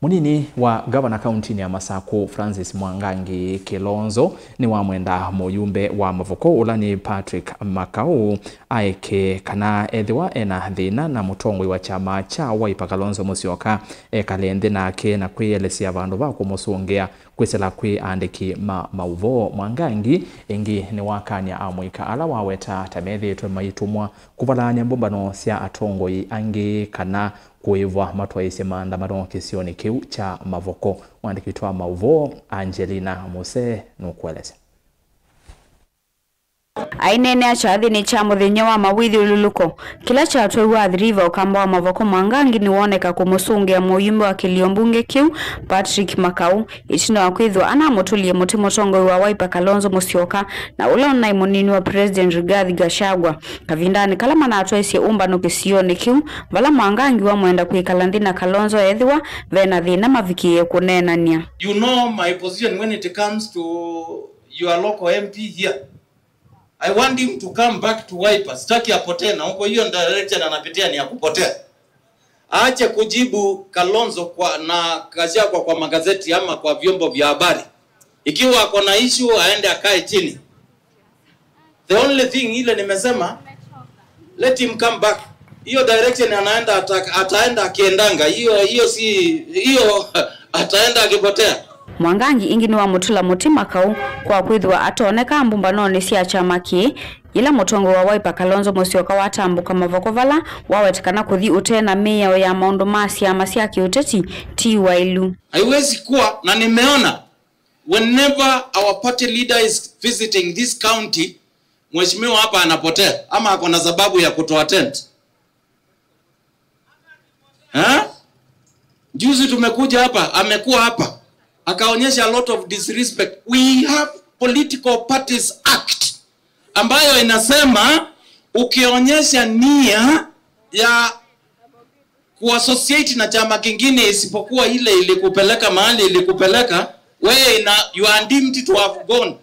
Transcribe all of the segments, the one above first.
Munini wa gavana kaunti ya Masako Francis Mwangangi Kilonzo ni wa mwenda muyumbe wa Mavoko ulani Patrick Makau aeke kana ethiwa ena thina na mutongwe wa chama cha Wiper Kalonzo Musyoka kalende nake na kwiyelesia vandu va kumusungea kwisela kwi andiki mauvo. Mwangangi ingi ni wakanya amwika ala waweta tamethitwe maitumwa kuvalanya mbombano cia atongoi angi kana kuivwa matwaise maandamano kisioni kiu cha Mavoko. Mwandikitwa mauvo Angelina Muse nukueleza ainene achathi ni cha muthenya wa mawithi ululuko kila cha atwe wa River ukamba wa Mavoko. Mwangangi ni woneka kumusungia muyumbe wa kiliombunge kiu Patrick Makau itino wa kwithwa ana mutulie mutimo tongo wa Wiper Kalonzo Musyoka na ula na munini wa President Rigathi Gachagua kavindani kalama na atwaise umbano kisioni kiu vala Mwangangi wa mwenda kuikala ndina Kalonzo ethiwa vena thina mavikie kunenania. You know my position when it comes to your local MP here. I want him to come back to Wiper. Sitaki apotee na huko hiyo direction anapitia ni ya kupotea. Aache kujibu Kalonzo na Gachagua kwa magazeti ama kwa vyombo vya habari. Ikiwa ako na issue aende akae chini. The only thing ile nimesema, let him come back. Hiyo direction anaenda ataenda akiendanga. Hiyo ataenda akipotea. Mwangangi ingi ni wa mutula mutima kau kwa kwithwa atoneka mbumbanoni cia chama ki ila mutongo wa Wiper Kalonzo Musyoka watambuka Mavoko vala wawetekana kuthi utena meya ya maundu masia masia kiuteti ti wailu. Haiwezi kuwa na nimeona whenever our party leader is visiting this county mheshimiwa hapa anapotea ama ako na sababu ya kutoattend. Juzi tumekuja hapa, amekuwa hapa akaonyesha a lot of disrespect. We have Political Parties Act ambayo inasema ukionyesha nia ya kuassociate na chama kingine isipokuwa ile ilikupeleka mahali ilikupeleka wewe you are deemed to have gone.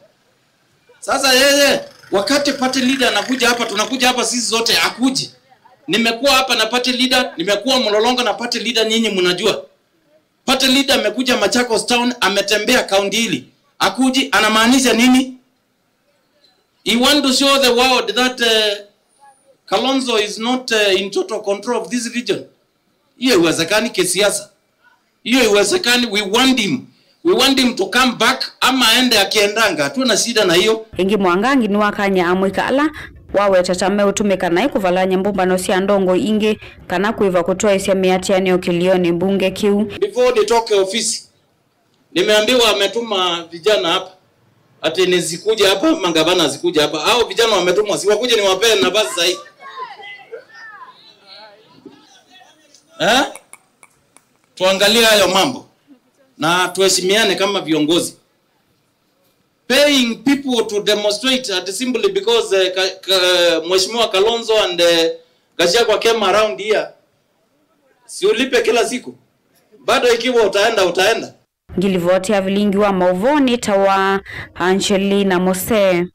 Sasa yeye wakati party leader anakuja hapa, tunakuja hapa sisi zote akuje. Nimekuwa hapa na party leader, nimekuwa Mlolongo na party leader, nyinyi mnajua. Party leader amekuja Machakos town, ametembea kaunti hili. Akuji anamaanisha nini? He want to show the world that Kalonzo is not in total control of this region. Hiyo iwezekani kisiasa. Hiyo iwezekani. We want him to come back ama aende akiendanga. Hatuna shida na hiyo. Ingi Mwangangi ni wakanya amwika ala wawe tatame utumika na kuvalanya mbumbano cia ndongo ingi kana kuiva kutoa isia miatiani okilioni mbunge kiu. Before nitoke ofisi nimeambiwa ametuma vijana hapa ati nizikuja hapa mangabana zikuja hapa. Hao vijana wametumwa siwakuje niwapee nafasi sahihi. Tuangalie hayo mambo na tuheshimiane kama viongozi. Paying people to demonstrate simply because Mheshimiwa Kalonzo and Gachagua came around here. Si ulipe kila siku. Bado ikiwa utaenda. Ngilivoti ya vilingi wa mauvoni tawa Angelina Mose.